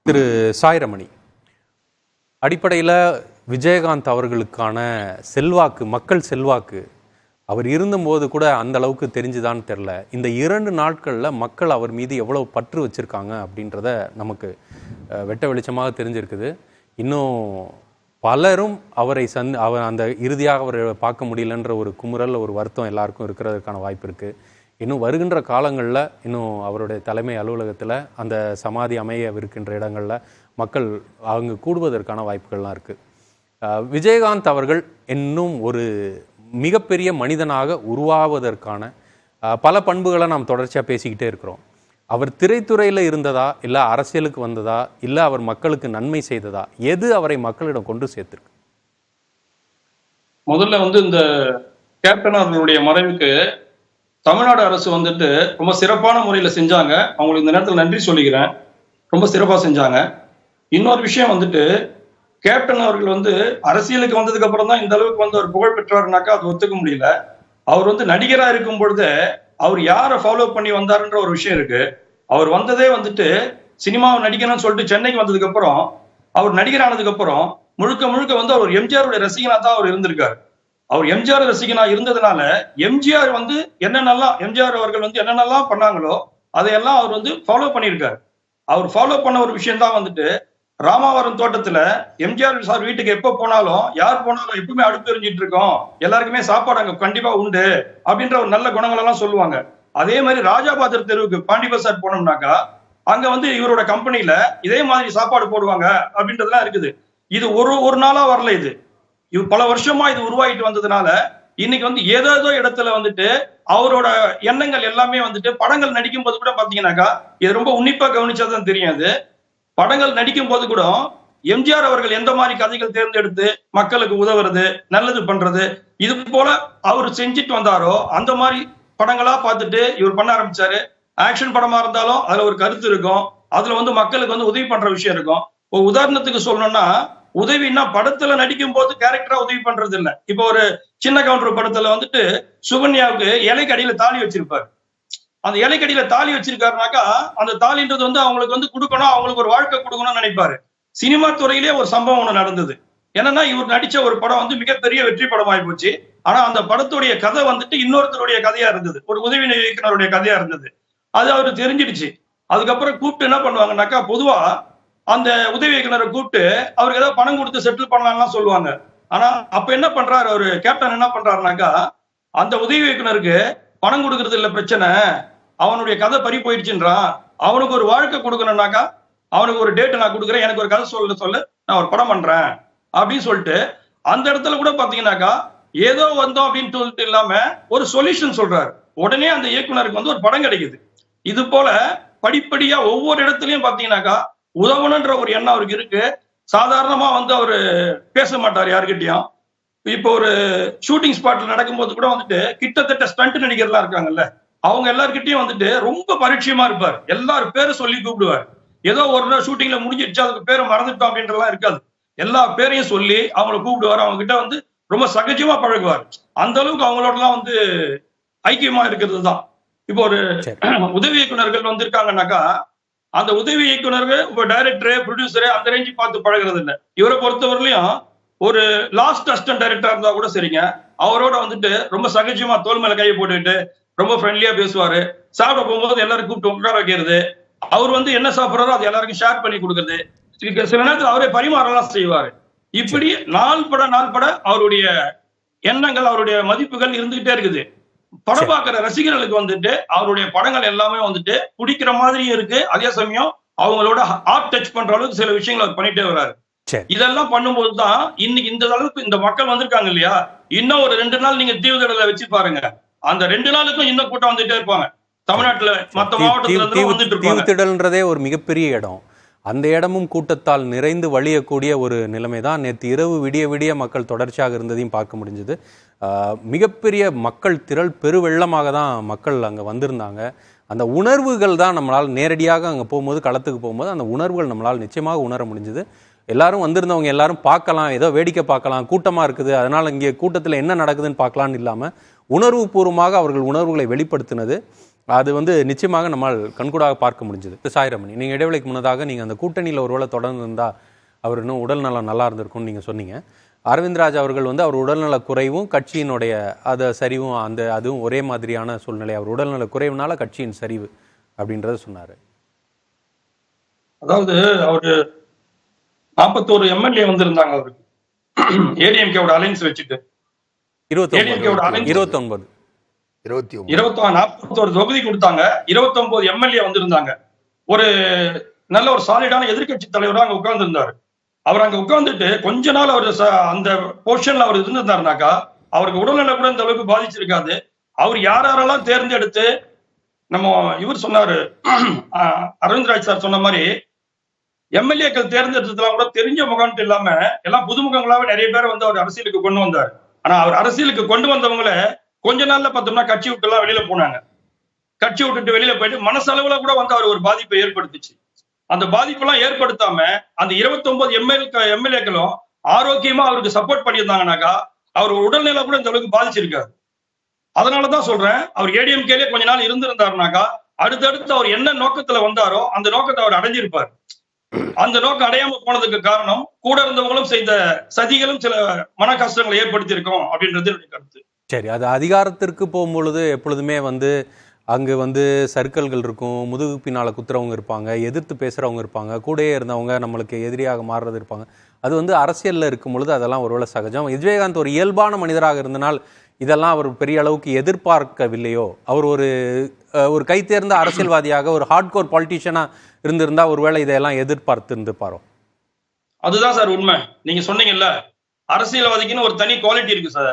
திரு சாய்ரமணி, அடிப்படையில் விஜயகாந்த் அவர்களுக்கான செல்வாக்கு, மக்கள் செல்வாக்கு அவர் இருந்தபோது கூட அந்த அளவுக்கு தெரிஞ்சுதான்னு தெரில. இந்த 2 நாட்களில் மக்கள் அவர் மீது எவ்வளோ பற்று வச்சுருக்காங்க அப்படின்றத நமக்கு வெட்ட வெளிச்சமாக தெரிஞ்சிருக்குது. இன்னும் பலரும் அவரை அவர் அந்த இறுதியாக அவரை பார்க்க முடியலன்ற ஒரு குமுறல், ஒரு வருத்தம் எல்லாருக்கும் இருக்கிறதுக்கான வாய்ப்பு இருக்குது. இன்னும் வருகின்ற காலங்களில் இன்னும் அவருடைய தலைமை அலுவலகத்தில் அந்த சமாதி அமையவிருக்கின்ற இடங்களில் மக்கள் அவங்க கூடுவதற்கான வாய்ப்புகள்லாம் இருக்குது. விஜயகாந்த் அவர்கள் இன்னும் ஒரு மிகப்பெரிய மனிதனாக உருவாவதற்கான பல பண்புகளை நாம் தொடர்ச்சியாக பேசிக்கிட்டே இருக்கிறோம். அவர் திரைத்துறையில் இருந்ததா, இல்லை அரசியலுக்கு வந்ததா, இல்லை அவர் மக்களுக்கு நன்மை செய்ததா, எது அவரை மக்களிடம் கொண்டு சேர்த்திருக்கு? முதல்ல இந்த கேப்டன் அவர்களுடைய மறைவுக்கு தமிழ்நாடு அரசு ரொம்ப சிறப்பான முறையில் செஞ்சாங்க. அவங்களுக்கு இந்த நேரத்தில் நன்றி சொல்லிக்கிறேன். ரொம்ப சிறப்பாக செஞ்சாங்க. இன்னொரு விஷயம் கேப்டன் அவர்கள் அரசியலுக்கு வந்ததுக்கு அப்புறம் தான் இந்த அளவுக்கு ஒரு புகழ் பெற்றாருனாக்கா அது ஒத்துக்க முடியல. அவர் நடிகராக இருக்கும் பொழுது அவர் யாரை ஃபாலோ பண்ணி வந்தாருன்ற ஒரு விஷயம் இருக்கு. அவர் வந்ததே சினிமாவை நடிக்கணும்னு சொல்லிட்டு சென்னைக்கு வந்ததுக்கு அப்புறம், அவர் நடிகர் ஆனதுக்கு அப்புறம் முழுக்க முழுக்க அவர் எம்ஜிஆருடைய ரசிகனா தான் அவர் இருந்திருக்காரு. அவர் எம்ஜிஆர் ரசிகனா இருந்ததுனால எம்ஜிஆர் எம்ஜிஆர் அவர்கள் என்னென்னலாம் பண்ணாங்களோ அதையெல்லாம் அவர் ஃபாலோ பண்ணியிருக்காரு. அவர் ஃபாலோ பண்ண ஒரு விஷயம் தான் ராமாவரம் தோட்டத்துல எம்ஜிஆர் சார் வீட்டுக்கு எப்ப போனாலும், யார் போனாலும் எப்பவுமே அடுப்பு எரிஞ்சிட்டு இருக்கோம், எல்லாருக்குமே சாப்பாடு அங்க கண்டிப்பா உண்டு அப்படின்ற ஒரு நல்ல குணங்கள் எல்லாம் சொல்லுவாங்க. அதே மாதிரி ராஜாபாத்திர தெருவுக்கு பாண்டிபசார் போனோம்னாக்கா அங்க இவரோட கம்பெனில இதே மாதிரி சாப்பாடு போடுவாங்க அப்படின்றதுலாம் இருக்குது. இது ஒரு நாளா வரல. இது பல வருஷமா இது உருவாகிட்டு வந்ததுனால இன்னைக்கு ஏதோ இடத்துல அவரோட எண்ணங்கள் எல்லாமே படங்கள் நடிக்கும் போது கூட பாத்தீங்கன்னாக்கா இது ரொம்ப உன்னிப்பா கவனிச்சாதான் தெரியாது. படங்கள் நடிக்கும் போது கூட எம்ஜிஆர் அவர்கள் எந்த மாதிரி கதைகள் தேர்ந்தெடுத்து மக்களுக்கு உதவுறது, நல்லது பண்றது, இது போல அவர் செஞ்சுட்டு வந்தாரோ அந்த மாதிரி படங்களா பார்த்துட்டு இவர் பண்ண ஆரம்பிச்சாரு. ஆக்ஷன் படமா இருந்தாலும் அதுல ஒரு கருத்து இருக்கும். அதுல மக்களுக்கு உதவி பண்ற விஷயம் இருக்கும். உதாரணத்துக்கு சொல்லணும்னா, உதவினா படத்துல நடிக்கும் போது கேரக்டரா உதவி பண்றது இல்ல. இப்போ ஒரு சின்ன கவுண்டர் படத்துல சுகன்யாவுக்கு இலைக்கடியில தாலி வச்சிருப்பாரு. அந்த இலைக்கடியில தாலி வச்சிருக்காருனாக்கா அந்த தாலின்றது அவங்களுக்கு கொடுக்கணும், அவங்களுக்கு ஒரு வாழ்க்கை கொடுக்கணும்னு நினைப்பாரு. சினிமா துறையிலே ஒரு சம்பவம் ஒண்ணு நடந்தது. என்னன்னா, இவர் நடிச்ச ஒரு படம் மிகப்பெரிய வெற்றி படம் ஆகி போச்சு. ஆனா அந்த படத்துடைய கதை இன்னொருத்தருடைய கதையா இருந்தது, ஒரு உதவி இயக்குனருடைய கதையா இருந்தது. அது அவரு தெரிஞ்சிடுச்சு. அதுக்கப்புறம் கூப்பிட்டு என்ன பண்ணுவாங்கன்னாக்கா, பொதுவா அந்த உதவி இயக்குனரை கூப்பிட்டு அவருக்கு ஏதாவது பணம் கொடுத்து செட்டில் பண்ணலாம்லாம் சொல்லுவாங்க. ஆனா அப்ப என்ன பண்றாரு அவரு கேப்டன், என்ன பண்றாருனாக்கா, அந்த உதவி இயக்குனருக்கு பணம் கொடுக்கறது இல்ல பிரச்சனை, அவனுடைய கதை பறி போயிடுச்சுன்றான், அவனுக்கு ஒரு வாழ்க்கை கொடுக்கணும்னாக்கா அவனுக்கு ஒரு டேட் நான் கொடுக்குறேன், எனக்கு ஒரு கதை சொல்லு, நான் ஒரு படம் பண்றேன் அப்படின்னு சொல்லிட்டு அந்த இடத்துல கூட பாத்தீங்கன்னாக்கா ஏதோ வந்தோம் அப்படின்னு சொல்லிட்டு இல்லாம ஒரு சொல்யூஷன் சொல்றாரு. உடனே அந்த இயக்குனருக்கு ஒரு படம் கிடைக்குது. இது போல படிப்படியா ஒவ்வொரு இடத்துலயும் பாத்தீங்கன்னாக்கா உதவணுன்ற ஒரு எண்ணம் அவருக்கு இருக்கு. சாதாரணமா அவரு பேச மாட்டார் யாருக்கிட்டையும். இப்போ ஒரு ஷூட்டிங் ஸ்பாட்ல நடக்கும்போது கூட கிட்டத்தட்ட ஸ்டண்ட் நடிகர்லாம் இருக்காங்கல்ல, அவங்க எல்லார்கிட்டையும் ரொம்ப பரிட்சயமா இருப்பார். எல்லாரும் பேரும் சொல்லி கூப்பிடுவார். ஏதோ ஒரு நாள் ஷூட்டிங்ல முடிஞ்சிடுச்சு அதுக்கு பேரை மறந்துட்டோம் அப்படின்றலாம் இருக்காது. எல்லா பேரையும் சொல்லி அவங்களை கூப்பிடுவார். அவங்க கிட்ட ரொம்ப சகஜமா பழகுவார். அந்த அளவுக்கு அவங்களோடலாம் ஐக்கியமா இருக்கிறது தான். இப்போ ஒரு உதவி இயக்குனர்கள் இருக்காங்கன்னாக்கா அந்த உதவி இயக்குனர்கள் இப்போ டைரக்டர், ப்ரொடியூசர் அந்த ரேஞ்சு பார்த்து பழகிறது இல்லை. இவரை பொறுத்தவரையிலையும் ஒரு லாஸ்ட் அசிஸ்டன்ட் டைரக்டரா இருந்தா கூட சரிங்க, அவரோட ரொம்ப சகஜமா தோல் மேல கையை போட்டுக்கிட்டு ரொம்ப ஃப்ரெண்ட்லியா பேசுவாரு. சாப்பிட போகும்போது எல்லாரும் கூப்பிட்டு உட்கார வைக்கிறது, அவர் என்ன சாப்பிட்றாரோ அது எல்லாருக்கும் ஷேர் பண்ணி கொடுக்கறது, சில நேரத்தில் அவரே பரிமாறலாம் செய்வாரு. இப்படி நாள் பட அவருடைய எண்ணங்கள், அவருடைய மதிப்புகள் இருந்துகிட்டே இருக்குது. படம் பார்க்கிற ரசிகர்களுக்கு அவருடைய படங்கள் எல்லாமே பிடிக்கிற மாதிரியும் இருக்கு. அதே சமயம் அவங்களோட ஹார்ட் டச் பண்ற அளவுக்கு சில விஷயங்கள் அவர் பண்ணிட்டே வர்றாரு. இதெல்லாம் பண்ணும்போதுதான் இன்னைக்கு இந்த அளவுக்கு இந்த மக்கள் வந்திருக்காங்க இல்லையா. இன்னும் ஒரு 2 நாள் நீங்க தீவுதடல வச்சு பாருங்க, அந்த 2 நாளுக்கும் இன்னும் கூட்டம் வந்துட்டே இருப்பாங்க. தமிழ்நாட்டுல மற்ற மாவட்டத்துல தீவுத்திடல்ன்றதே ஒரு மிகப்பெரிய இடம். அந்த இடமும் கூட்டத்தால் நிறைந்து வழியக்கூடிய ஒரு நிலைமை தான் நேற்று இரவு விடிய மக்கள் தொடர்ச்சியாக இருந்ததையும் பார்க்க முடிஞ்சது. மிகப்பெரிய மக்கள் திரள், பெருவெள்ளமாக தான் மக்கள் அங்கே வந்திருந்தாங்க. அந்த உணர்வுகள் தான் நம்மளால் நேரடியாக அங்கே போகும்போது, களத்துக்கு போகும்போது அந்த உணர்வுகள் நம்மளால் நிச்சயமாக உணர முடிஞ்சுது. எல்லாரும் வந்திருந்தவங்க எல்லாரும் பார்க்கலாம், ஏதோ வேடிக்கை பார்க்கலாம், கூட்டமாக இருக்குது அதனால் இங்கே கூட்டத்தில் என்ன நடக்குதுன்னு பார்க்கலான்னு இல்லாமல் உணர்வு பூர்வமாக அவர்கள் உணர்வுகளை வெளிப்படுத்தினது அது வந்து நிச்சயமாக நம்மால் கண்கூடாக பார்க்க முடிஞ்சது. சாய்ரமணி, நீங்கள் இடைவெளிக்கு முன்னதாக நீங்கள் அந்த கூட்டணியில் ஒருவேளை தொடர்ந்து இருந்தால் அவர் இன்னும் உடல் நலம் நல்லா இருந்திருக்கும்னு நீங்கள் சொன்னீங்க. அரவிந்த்ராஜ் அவர்கள் வந்து அவர் உடல்நல குறைவும் கட்சியினுடைய சரிவும் அதுவும் ஒரே மாதிரியான சூழ்நிலை, அவர் உடல்நல குறைவுனால கட்சியின் சரிவு அப்படின்றத சொன்னார். அதாவது அவரு 41 எம்எல்ஏ வந்திருந்தாங்க அவருக்கு, ஏடிஎம்கேவோட அலைன்ஸ் வச்சுட்டு. 29 41 தொகுதி கொடுத்தாங்க, 29 எம்எல்ஏ வந்திருந்தாங்க. ஒரு நல்ல ஒரு சாலிடான எதிர்கட்சி தலைவராக அங்க உட்கார்ந்து இருந்தாரு. அவர் அங்க உட்கார்ந்துட்டு கொஞ்ச நாள் அவர் அந்த பொசிஷன்ல அவர் இருந்திருந்தாருனாக்கா அவருக்கு உடல்நல கூட இந்த அளவுக்கு பாதிச்சிருக்காது. அவர் யாரெல்லாம் தேர்ந்தெடுத்து, நம்ம இவர் சொன்னாரு அரவிந்த்ராஜ் சார் சொன்ன மாதிரி, எம்எல்ஏக்கள் தேர்ந்தெடுத்ததுலாம் கூட தெரிஞ்ச முகம்ட்டு இல்லாம எல்லாம் புதுமுகங்களாவே நிறைய பேர் வந்து அவர் அரசியலுக்கு கொண்டு வந்தார். ஆனா அவர் அரசியலுக்கு கொண்டு வந்தவங்கள கொஞ்ச நாள்ல பார்த்தோம்னா கட்சி விட்டு எல்லாம் வெளியில போனாங்க. கட்சி விட்டுட்டு வெளியில போயிட்டு மனசளவுல கூட வந்து அவர் ஒரு பாதிப்பை ஏற்படுத்துச்சு. அந்த பாதிப்பெல்லாம் ஏற்படுத்தாம அந்த 29 எம்எல்ஏக்களும் ஆரோக்கியமா அவருக்கு சப்போர்ட் பண்ணியிருந்தாங்கனாக்கா அவர் உடல்நிலை கூட இந்த அளவுக்கு பாதிச்சிருக்காரு. அதனாலதான் சொல்றேன், அவர் ஏடிஎம்கேலே கொஞ்ச நாள் இருந்திருந்தாருனாக்கா அடுத்தடுத்து அவர் என்ன நோக்கத்துல வந்தாரோ அந்த நோக்கத்தை அவர் அடைஞ்சிருப்பார். அந்த நோக்கம் அடையாம போனதுக்கு காரணம் கூட இருந்தவங்களும் செய்த சதிகளும் சில மன கஷ்டங்களை ஏற்படுத்தி இருக்கோம் அப்படின்றது என்னுடைய கருத்து. சரி, அது அதிகாரத்திற்கு போகும்பொழுது எப்பொழுதுமே வந்து அங்கே வந்து சர்க்கிள்கள் இருக்கும், முதுகு பின்னால் குத்துறவங்க இருப்பாங்க, எதிர்த்து பேசுகிறவங்க இருப்பாங்க, கூடயே இருந்தவங்க நம்மளுக்கு எதிரியாக மாறுறது இருப்பாங்க. அது வந்து அரசியலில் இருக்கும் பொழுது அதெல்லாம் ஒருவேளை சகஜம். விஜயகாந்த் ஒரு இயல்பான மனிதராக இருந்தனால் இதெல்லாம் அவர் பெரிய அளவுக்கு எதிர்பார்க்கவில்லையோ? அவர் ஒரு கைத்தேர்ந்த அரசியல்வாதியாக ஒரு ஹார்ட்கோர் பாலிட்டிஷியனாக இருந்திருந்தா ஒருவேளை இதையெல்லாம் எதிர்பார்த்து இருந்துப்பாரோ? அதுதான் சார் உண்மை. நீங்க சொன்னீங்கல்ல, அரசியல்வாதிக்குன்னு ஒரு தனி குவாலிட்டி இருக்கு சார்.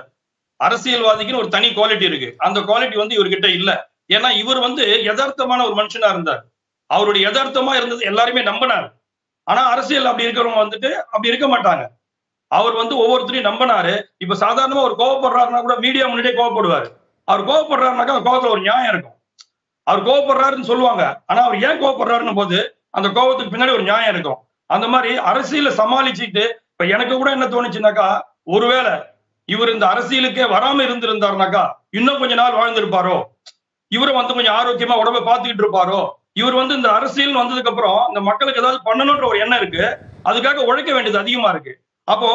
அரசியல்வாதிக்குன்னு ஒரு தனி குவாலிட்டி இருக்கு. அந்த குவாலிட்டி வந்து இவர்கிட்ட இல்ல. ஏன்னா இவர் வந்து யதார்த்தமான ஒரு மனுஷனா இருந்தார். அவருடைய யதார்த்தமா இருந்தது எல்லாருமே நம்பினார். ஆனா அரசியல் அப்படி இருக்கிறவங்க வந்துட்டு அப்படி இருக்க மாட்டாங்க. அவர் வந்து ஒவ்வொருத்தரையும் நம்பினாரு. இப்ப சாதாரணமா ஒரு கோவப்படுறாருன்னா கூட மீடியா முன்னாடியே கோவப்படுவாரு. அவர் கோவப்படுறாருனாக்கா அந்த கோவத்துல ஒரு நியாயம் இருக்கும். அவர் கோவப்படுறாருன்னு சொல்லுவாங்க. ஆனா அவர் ஏன் கோவப்படுறாருன்னு போது அந்த கோவத்துக்கு பின்னாடி ஒரு நியாயம் இருக்கும். அந்த மாதிரி அரசியல சமாளிச்சுட்டு இப்ப எனக்கு கூட என்ன தோணுச்சுனாக்கா, ஒருவேளை இவர் இந்த அரசியலுக்கே வராம இருந்திருந்தாருனாக்கா இன்னும் கொஞ்ச நாள் வாழ்ந்திருப்பாரோ, இவரும் வந்து கொஞ்சம் ஆரோக்கியமா உடம்பை பார்த்துக்கிட்டு இருப்பாரோ. இவர் வந்து இந்த அரசியல் வந்ததுக்கு அப்புறம் இந்த மக்களுக்கு ஏதாவது பண்ணணும்ன்ற ஒரு எண்ணம் இருக்கு. அதுக்காக உழைக்க வேண்டியது அதிகமா இருக்கு. அப்போ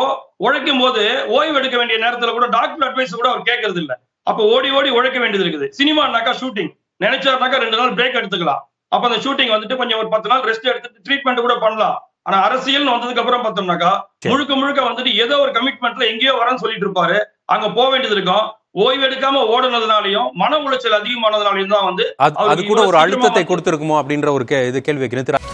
உழைக்கும் போது ஓய்வு எடுக்க வேண்டிய நேரத்துல கூட டாக்டர் அட்வைஸ் கூட அவர் கேட்கறது இல்ல. அப்போ ஓடி ஓடி உழைக்க வேண்டியது இருக்குது. சினிமானாக்கா ஷூட்டிங் நினைச்சாருனாக்கா 2 நாள் பிரேக் எடுத்துக்கலாம். அப்ப அந்த ஷூட்டிங் வந்துட்டு கொஞ்சம் ஒரு 10 நாள் ரெஸ்ட் எடுத்துட்டு ட்ரீட்மெண்ட் கூட பண்ணலாம். ஆனா அரசியல் வந்ததுக்கு அப்புறம் பார்த்தோம்னாக்கா முழுக்க முழுக்க வந்துட்டு ஏதோ ஒரு கமிட்மெண்ட்ல எங்கேயோ வரேன்னு சொல்லிட்டு இருப்பாரு. அங்க போக வேண்டியது இருக்கும். ஓய்வு எடுக்காம ஓடுனதுனாலையும் மன உளைச்சல் அதிகமானதுனாலையும் தான் வந்து அது கூட ஒரு அழுத்தத்தை கொடுத்திருக்குமோ அப்படின்ற ஒரு கேள்வி வைக்கிறேன்.